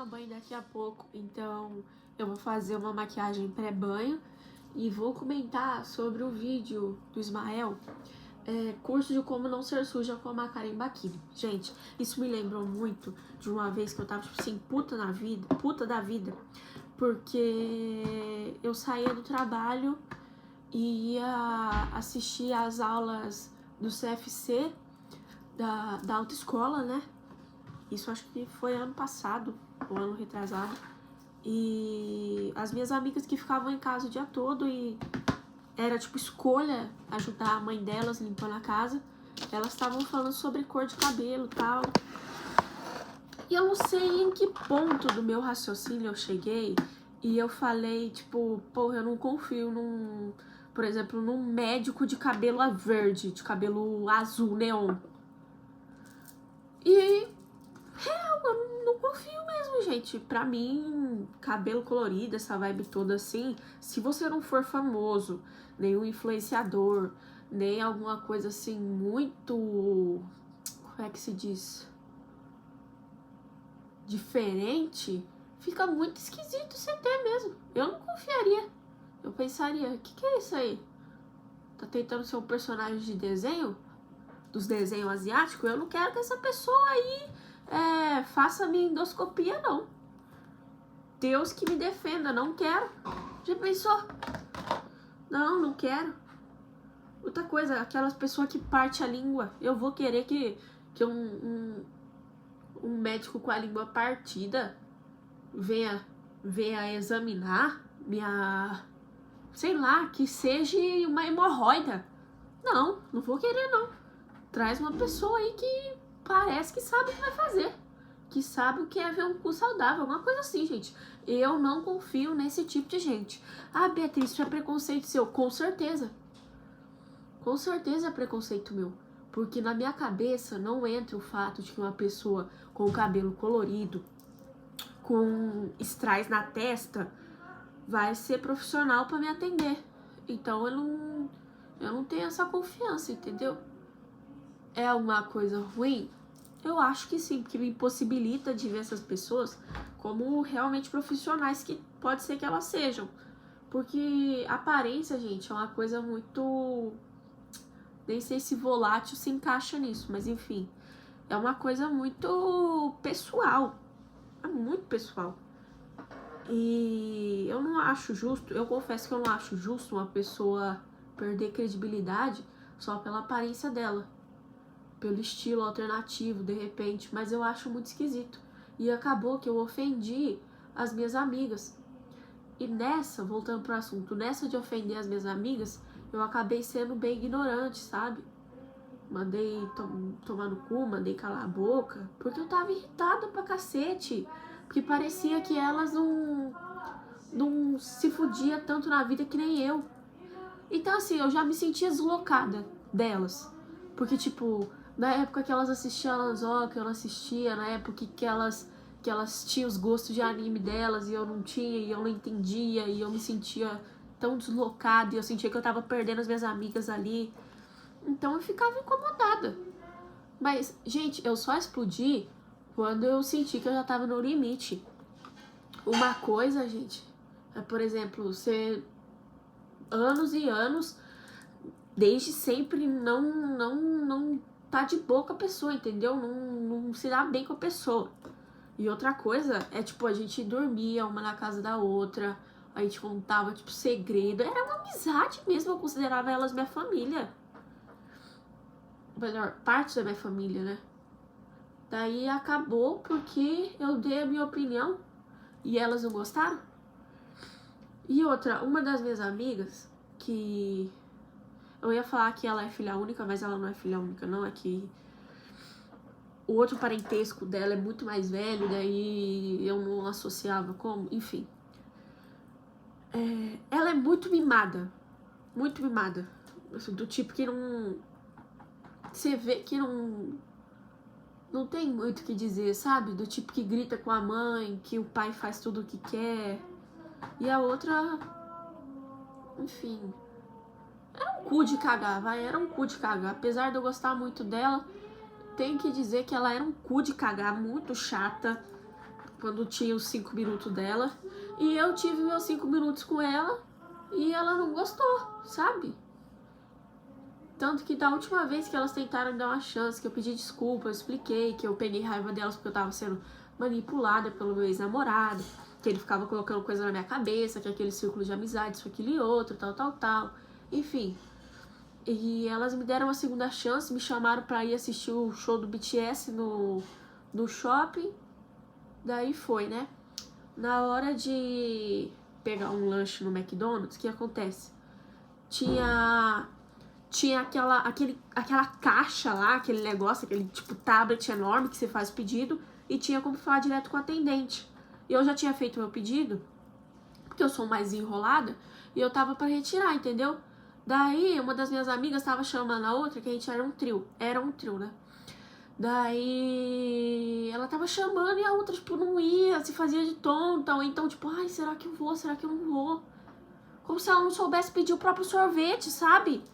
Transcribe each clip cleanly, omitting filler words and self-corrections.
tomar banho daqui a pouco, então eu vou fazer uma maquiagem pré-banho e vou comentar sobre o vídeo do Ismael, curso de como não ser suja com a Macarem Baquini. Gente, isso me lembrou muito de uma vez que eu tava, tipo assim, puta da vida, porque eu saía do trabalho e ia assistir às aulas do CFC, da autoescola, né? Isso acho que foi ano passado, ou ano retrasado. E as minhas amigas que ficavam em casa o dia todo e era tipo escolha ajudar a mãe delas limpando a casa, elas estavam falando sobre cor de cabelo e tal. E eu não sei em que ponto do meu raciocínio eu cheguei e eu falei, tipo, porra, eu não confio por exemplo, num médico de cabelo verde, de cabelo azul neon. E eu não confio mesmo, gente. Pra mim, cabelo colorido, essa vibe toda assim, se você não for famoso, nenhum influenciador, nem alguma coisa assim muito, como é que se diz? Diferente, fica muito esquisito você ter mesmo. Eu não confiaria. Eu pensaria, o que é isso aí? Tá tentando ser um personagem de desenho? Dos desenhos asiáticos? Eu não quero que essa pessoa aí faça minha endoscopia, não. Deus que me defenda, não quero. Já pensou? Não quero. Outra coisa, aquelas pessoas que parte a língua, eu vou querer que um médico com a língua partida venha examinar minha, sei lá, que seja uma hemorroida. Não vou querer, não. Traz uma pessoa aí que parece que sabe o que vai fazer, que sabe o que é ver um cu saudável, alguma coisa assim, gente. Eu não confio nesse tipo de gente. Ah, Beatriz, isso é preconceito seu? Com certeza. Com certeza é preconceito meu. Porque na minha cabeça não entra o fato de que uma pessoa com o cabelo colorido, com strass na testa, vai ser profissional para me atender. Então eu não tenho essa confiança, entendeu? É uma coisa ruim? Eu acho que sim, porque me impossibilita de ver essas pessoas como realmente profissionais que pode ser que elas sejam. Porque aparência, gente, é uma coisa muito... Nem sei se volátil se encaixa nisso, mas enfim. É uma coisa muito pessoal. É muito pessoal. E eu não acho justo, eu confesso que eu não acho justo uma pessoa perder credibilidade só pela aparência dela, pelo estilo alternativo, de repente, mas eu acho muito esquisito. E acabou que eu ofendi as minhas amigas. E nessa, voltando pro assunto, nessa de ofender as minhas amigas, eu acabei sendo bem ignorante, sabe? Mandei tomar no cu, mandei calar a boca, porque eu tava irritada pra cacete. Porque parecia que elas não se fudia tanto na vida que nem eu. Então assim, eu já me sentia deslocada delas. Porque tipo, na época que elas assistiam a Lanzoca, eu não assistia, na época que elas tinham os gostos de anime delas e eu não tinha, e eu não entendia, e eu me sentia tão deslocada, e eu sentia que eu tava perdendo as minhas amigas ali. Então eu ficava incomodada. Mas, gente, eu só explodi quando eu senti que eu já tava no limite. Uma coisa, gente, é, por exemplo, você anos e anos, desde sempre, não tá de boa com a pessoa, entendeu? Não se dá bem com a pessoa. E outra coisa é, tipo, a gente dormia uma na casa da outra, a gente contava, tipo, segredo. Era uma amizade mesmo, eu considerava elas minha família. Melhor, parte da minha família, né? Daí acabou porque eu dei a minha opinião e elas não gostaram. E outra, uma das minhas amigas, que eu ia falar que ela é filha única, mas ela não é filha única, não. É que o outro parentesco dela é muito mais velho, daí eu não associava como, enfim. Ela é muito mimada, do tipo que não... Você vê que não tem muito o que dizer, sabe? Do tipo que grita com a mãe, que o pai faz tudo o que quer. E a outra, enfim, era um cu de cagar, era um cu de cagar. Apesar de eu gostar muito dela, tenho que dizer que ela era um cu de cagar, muito chata. quando tinha os 5 minutos dela. E eu tive meus 5 minutos com ela e ela não gostou, sabe? Tanto que da última vez que elas tentaram me dar uma chance, que eu pedi desculpa, eu expliquei que eu peguei raiva delas porque eu tava sendo manipulada pelo meu ex-namorado, que ele ficava colocando coisa na minha cabeça, que aquele círculo de amizade, isso, aquilo e outro, tal. Enfim. E elas me deram uma segunda chance, me chamaram pra ir assistir o show do BTS no shopping. Daí foi, né? Na hora de pegar um lanche no McDonald's, o que acontece? Tinha aquela caixa lá, aquele negócio, aquele tipo tablet enorme que você faz o pedido, e tinha como falar direto com o atendente. E eu já tinha feito meu pedido, porque eu sou mais enrolada, e eu tava pra retirar, entendeu? Daí, uma das minhas amigas tava chamando a outra, que a gente era um trio, né? Daí, ela tava chamando e a outra, tipo, não ia, se fazia de tonta, ou então, tipo, ai, será que eu vou, será que eu não vou? Como se ela não soubesse pedir o próprio sorvete, sabe?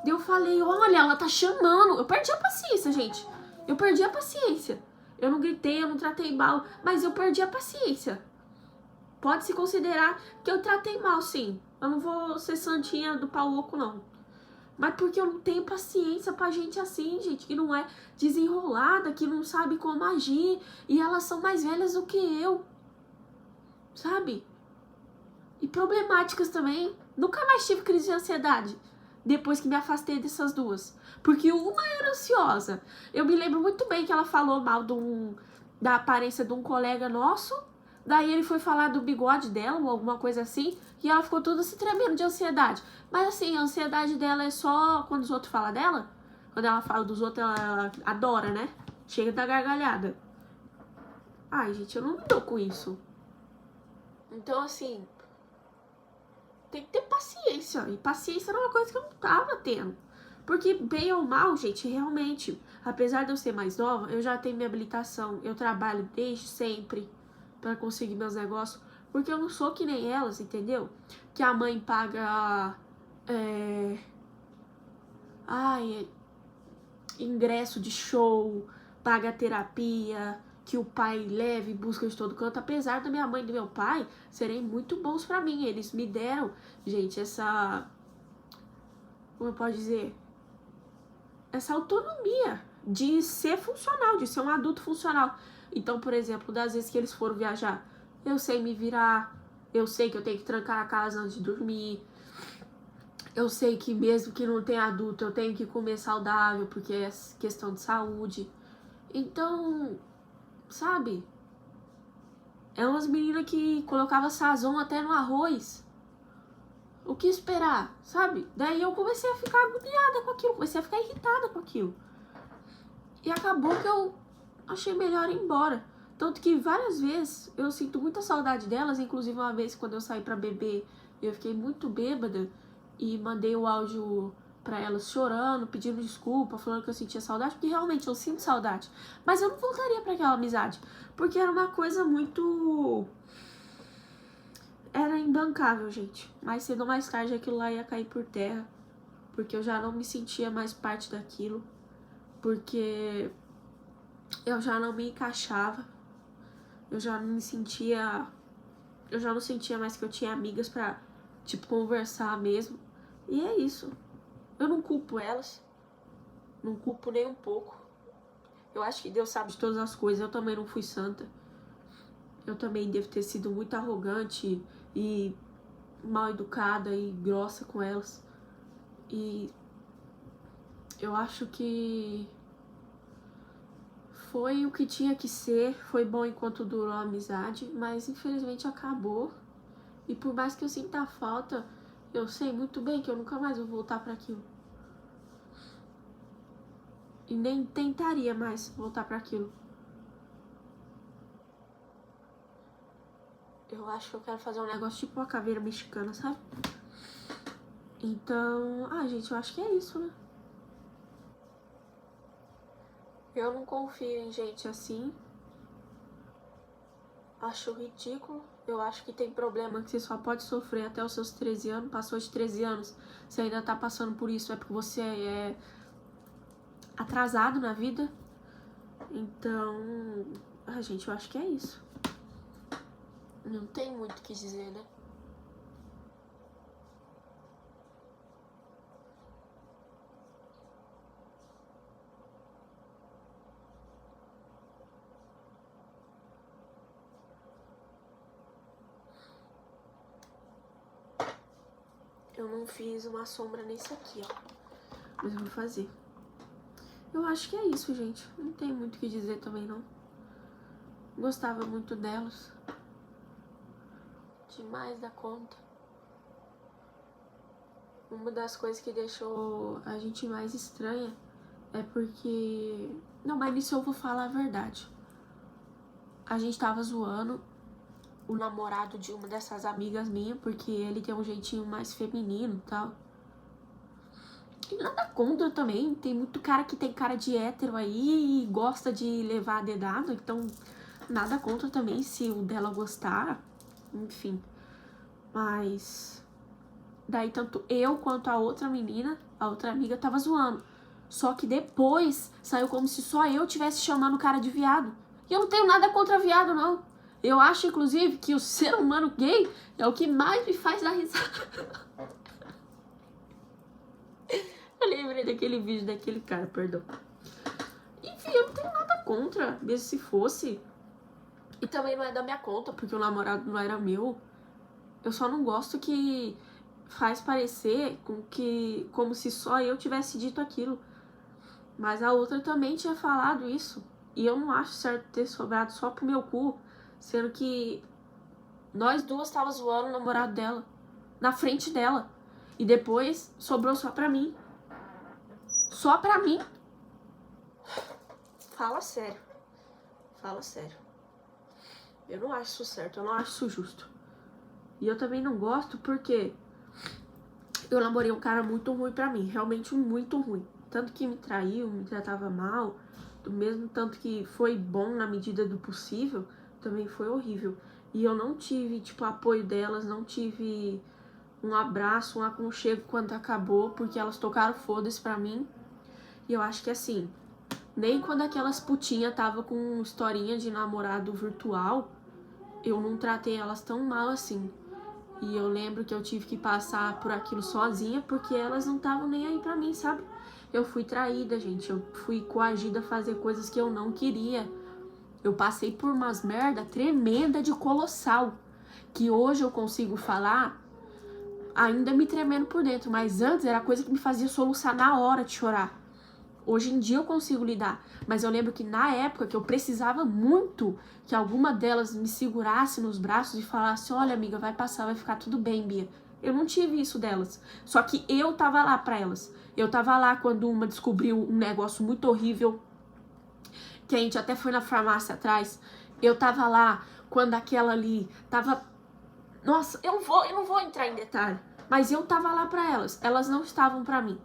Daí eu falei, olha, ela tá chamando. Eu perdi a paciência, gente. Eu perdi a paciência. Eu não gritei, eu não tratei mal, mas eu perdi a paciência. Pode-se considerar que eu tratei mal, sim. Eu não vou ser santinha do pau oco, não. Mas porque eu não tenho paciência pra gente assim, gente, que não é desenrolada, que não sabe como agir. E elas são mais velhas do que eu. Sabe? E problemáticas também. Nunca mais tive crise de ansiedade depois que me afastei dessas duas. Porque uma era ansiosa. Eu me lembro muito bem que ela falou mal da aparência de um colega nosso. Daí ele foi falar do bigode dela ou alguma coisa assim. E ela ficou toda se tremendo de ansiedade. Mas assim, a ansiedade dela é só quando os outros falam dela. Quando ela fala dos outros, ela adora, né? Chega da gargalhada. Ai, gente, eu não me dou com isso. Então, assim, tem que ter paciência. E paciência era uma coisa que eu não tava tendo. Porque, bem ou mal, gente, realmente, apesar de eu ser mais nova, eu já tenho minha habilitação. Eu trabalho desde sempre pra conseguir meus negócios. Porque eu não sou que nem elas, entendeu? Que a mãe paga ingresso de show, paga terapia, que o pai leva e busca de todo canto. Apesar da minha mãe e do meu pai serem muito bons pra mim. Eles me deram, gente, essa... Como eu posso dizer? Essa autonomia de ser funcional, de ser um adulto funcional. Então, por exemplo, das vezes que eles foram viajar, eu sei me virar, eu sei que eu tenho que trancar a casa antes de dormir, eu sei que mesmo que não tenha adulto, eu tenho que comer saudável, porque é questão de saúde. Então, sabe? É umas meninas que colocavam sazon até no arroz. O que esperar, sabe? Daí eu comecei a ficar agoniada com aquilo, comecei a ficar irritada com aquilo. E acabou que eu achei melhor ir embora. Tanto que várias vezes eu sinto muita saudade delas, inclusive uma vez quando eu saí pra beber, eu fiquei muito bêbada e mandei o áudio pra elas chorando, pedindo desculpa, falando que eu sentia saudade, porque realmente eu sinto saudade. Mas eu não voltaria pra aquela amizade, porque era uma coisa muito... Era imbancável, gente. Mais cedo ou mais tarde aquilo lá ia cair por terra, porque eu já não me sentia mais parte daquilo, porque eu já não me encaixava, eu já não sentia mais que eu tinha amigas pra, tipo, conversar mesmo. E é isso. Eu não culpo elas, não culpo nem um pouco. Eu acho que Deus sabe de todas as coisas. Eu também não fui santa. Eu também devo ter sido muito arrogante e mal educada e grossa com elas. E eu acho que foi o que tinha que ser, foi bom enquanto durou a amizade, mas infelizmente acabou. E por mais que eu sinta falta, eu sei muito bem que eu nunca mais vou voltar para aquilo. E nem tentaria mais voltar para aquilo. Eu acho que eu quero fazer um negócio tipo uma caveira mexicana, sabe? Então, gente, eu acho que é isso, né? Eu não confio em gente assim. Acho ridículo. Eu acho que tem problema que você só pode sofrer até os seus 13 anos. Passou de 13 anos, você ainda tá passando por isso, é porque você é atrasado na vida. Então, gente, eu acho que é isso. Não tem muito o que dizer, né? Eu não fiz uma sombra nesse aqui, ó. Mas eu vou fazer. Eu acho que é isso, gente. Não tem muito o que dizer também, não. Gostava muito delas. Demais da conta. Uma das coisas que deixou a gente mais estranha é porque... Não, mas nisso eu vou falar a verdade. A gente tava zoando o namorado de uma dessas amigas minhas, porque ele tem um jeitinho mais feminino e tal. E nada contra também, tem muito cara que tem cara de hétero aí e gosta de levar a dedado, então nada contra também se o dela gostar, enfim. Mas daí tanto eu quanto a outra menina, a outra amiga, tava zoando. Só que depois saiu como se só eu tivesse chamando o cara de viado. E eu não tenho nada contra viado, não. Eu acho, inclusive, que o ser humano gay é o que mais me faz dar risada. Eu lembrei daquele vídeo daquele cara, perdão. Enfim, eu não tenho nada contra, mesmo se fosse. E também não é da minha conta, porque o namorado não era meu. Eu só não gosto que faz parecer como se só eu tivesse dito aquilo. Mas a outra também tinha falado isso. E eu não acho certo ter sobrado só pro meu cu, sendo que nós duas tava zoando o namorado dela, na frente dela. E depois sobrou só pra mim. Só pra mim. Fala sério. Fala sério. Eu não acho isso certo, eu não acho isso justo. E eu também não gosto porque eu namorei um cara muito ruim pra mim, realmente muito ruim. Tanto que me traiu, me tratava mal, do mesmo tanto que foi bom na medida do possível, também foi horrível. E eu não tive, tipo, apoio delas, não tive um abraço, um aconchego quando acabou, porque elas tocaram foda-se pra mim. E eu acho que assim, nem quando aquelas putinhas tava com historinha de namorado virtual, eu não tratei elas tão mal assim. E eu lembro que eu tive que passar por aquilo sozinha, porque elas não estavam nem aí pra mim, sabe? Eu fui traída, gente. Eu fui coagida a fazer coisas que eu não queria. Eu passei por umas merda tremenda de colossal, que hoje eu consigo falar ainda me tremendo por dentro, mas antes era coisa que me fazia soluçar na hora de chorar. Hoje em dia eu consigo lidar, mas eu lembro que na época que eu precisava muito que alguma delas me segurasse nos braços e falasse: olha amiga, vai passar, vai ficar tudo bem, Bia. Eu não tive isso delas, só que eu tava lá pra elas. Eu tava lá quando uma descobriu um negócio muito horrível, que a gente até foi na farmácia atrás. Eu tava lá quando aquela ali tava... Nossa, eu não vou entrar em detalhe, mas eu tava lá pra elas não estavam pra mim.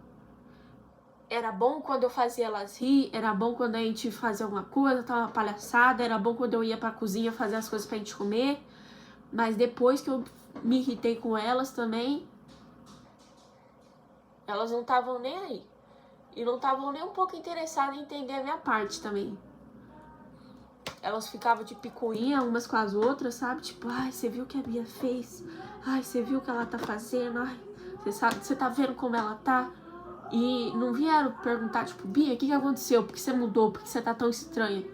Era bom quando eu fazia elas rir, era bom quando a gente fazia alguma coisa, tava uma palhaçada, era bom quando eu ia pra cozinha fazer as coisas pra gente comer, mas depois que eu me irritei com elas também, elas não estavam nem aí. E não estavam nem um pouco interessadas em entender a minha parte também. Elas ficavam de picuinha umas com as outras, sabe? Tipo, ai, você viu o que a Bia fez? Ai, você viu o que ela tá fazendo? Ai, você tá vendo como ela tá? E não vieram perguntar, tipo, Bia, o que aconteceu? Por que você mudou? Por que você tá tão estranha?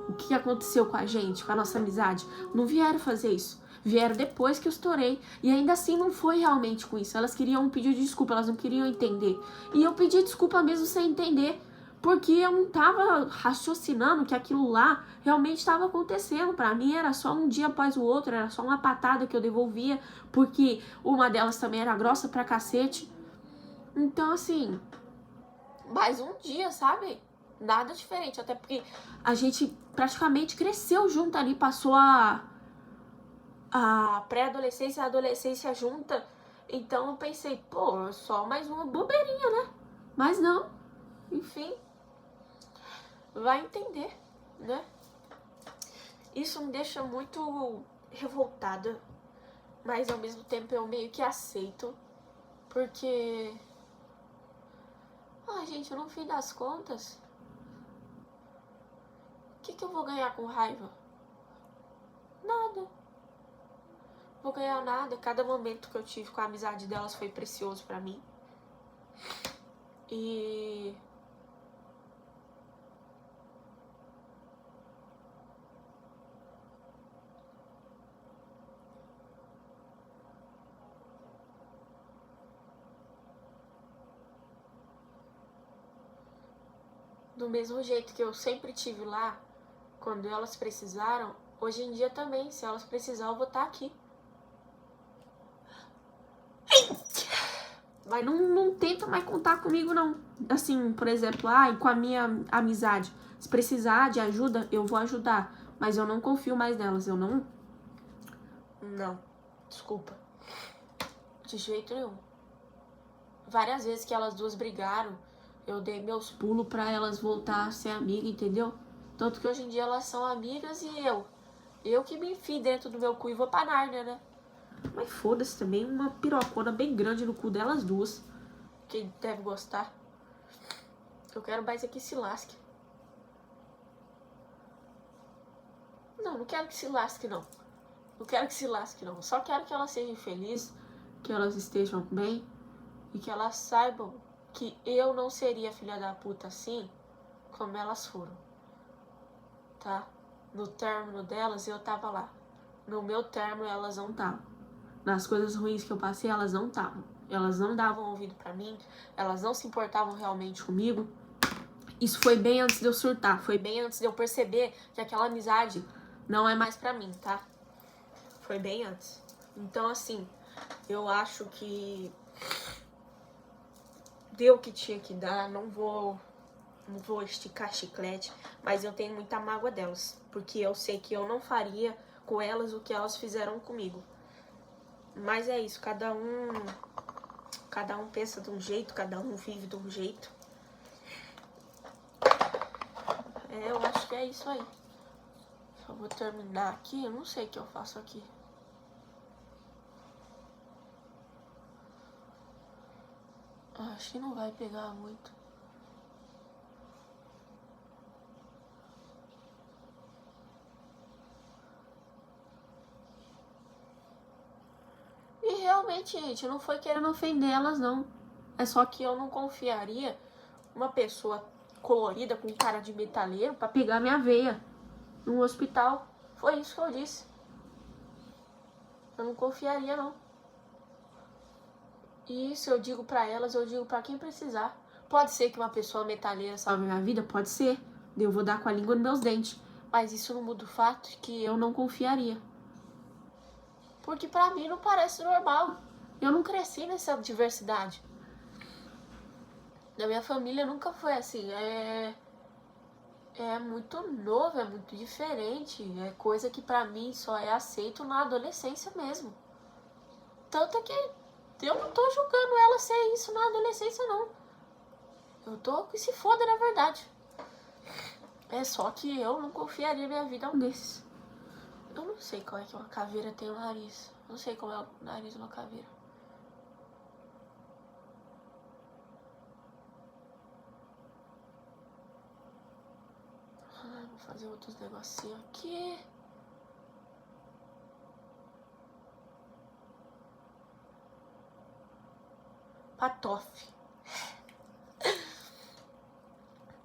O que aconteceu com a gente, com a nossa amizade? Não vieram fazer isso. Vieram depois que eu estourei. E ainda assim não foi realmente com isso. Elas queriam pedir desculpa, elas não queriam entender. E eu pedi desculpa mesmo sem entender. Porque eu não tava raciocinando que aquilo lá realmente estava acontecendo. Pra mim era só um dia após o outro, era só uma patada que eu devolvia. Porque uma delas também era grossa pra cacete. Então, assim, mais um dia, sabe? Nada diferente, até porque a gente praticamente cresceu junto ali, passou a pré-adolescência e a adolescência junta. Então eu pensei, pô, só mais uma bobeirinha, né? Mas não, enfim, vai entender, né? Isso me deixa muito revoltada, mas ao mesmo tempo eu meio que aceito, porque... Ai, gente, no fim das contas, o que eu vou ganhar com raiva? Nada. vou ganhar nada. Cada momento que eu tive com a amizade delas foi precioso pra mim. E... do mesmo jeito que eu sempre tive lá, quando elas precisaram, hoje em dia também, se elas precisarem, eu vou estar aqui. Mas não tenta mais contar comigo, não. Assim, por exemplo, com a minha amizade. Se precisar de ajuda, eu vou ajudar. Mas eu não confio mais nelas, eu não... Não, desculpa. De jeito nenhum. Várias vezes que elas duas brigaram, eu dei meus pulos pra elas voltar a ser amiga, entendeu? Tanto que hoje em dia elas são amigas e eu que me enfio dentro do meu cu e vou pra Nárnia, né? Mas foda-se também, uma pirocona bem grande no cu delas duas. Quem deve gostar. Eu quero mais é que se lasque. Não quero que se lasque, não. Não quero que se lasque, não. Só quero que elas sejam felizes, que elas estejam bem e que elas saibam que eu não seria filha da puta assim como elas foram. Tá? No término delas, eu tava lá. No meu término, elas não estavam. Nas coisas ruins que eu passei, elas não estavam. Elas não davam ouvido pra mim. Elas não se importavam realmente comigo. Isso foi bem antes de eu surtar. Foi bem antes de eu perceber que aquela amizade não é mais pra mim, tá? Foi bem antes. Então, assim, eu acho que deu o que tinha que dar. Não vou esticar chiclete, mas eu tenho muita mágoa delas, porque eu sei que eu não faria com elas o que elas fizeram comigo. Mas é isso, cada um pensa de um jeito, cada um vive de um jeito. Eu acho que é isso aí. Só vou terminar aqui, eu não sei o que eu faço aqui. Acho que não vai pegar muito. E realmente, gente, não foi querendo ofender elas, não. É só que eu não confiaria uma pessoa colorida com cara de metaleiro pra pegar minha veia no hospital. Foi isso que eu disse. Eu não confiaria, não. E isso eu digo pra elas, eu digo pra quem precisar. Pode ser que uma pessoa metaleira salve minha vida? Pode ser. Eu vou dar com a língua nos meus dentes. Mas isso não muda o fato de que eu não confiaria. Porque pra mim não parece normal. Eu não cresci nessa diversidade. Na minha família nunca foi assim. É muito novo, é muito diferente. É coisa que pra mim só é aceito na adolescência mesmo. Tanto que eu não tô julgando ela ser isso na adolescência, não. Eu tô que se foda, na verdade. É só que eu não confiaria minha vida a um desses. Eu não sei qual é que uma caveira tem o nariz. Não sei como é o nariz de uma caveira. Vou fazer outros negocinhos aqui. Patofe.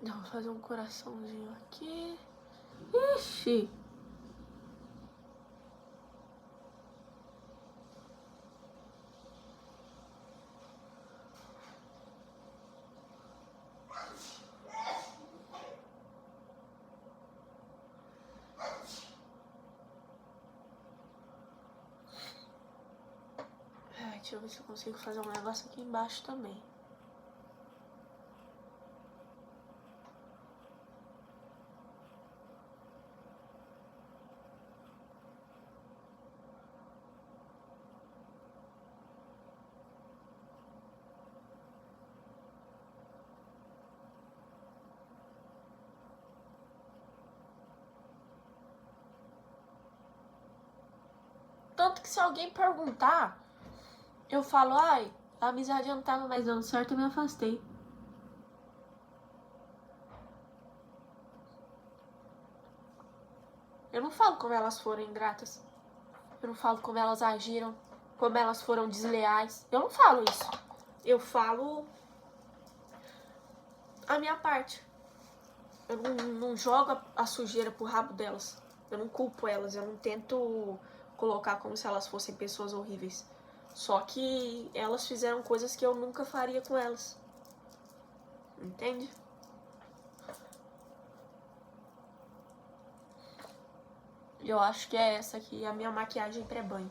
Não, vou fazer um coraçãozinho aqui. Ixi. Deixa eu ver se eu consigo fazer um negócio aqui embaixo também. Tanto que se alguém perguntar, eu falo, ai, a amizade não tava mais dando certo, eu me afastei. Eu não falo como elas foram ingratas. Eu não falo como elas agiram, como elas foram desleais. Eu não falo isso. Eu falo a minha parte. Eu não jogo a sujeira pro rabo delas. Eu não culpo elas. Eu não tento colocar como se elas fossem pessoas horríveis. Só que elas fizeram coisas que eu nunca faria com elas. Entende? Eu acho que é essa aqui, a minha maquiagem pré-banho.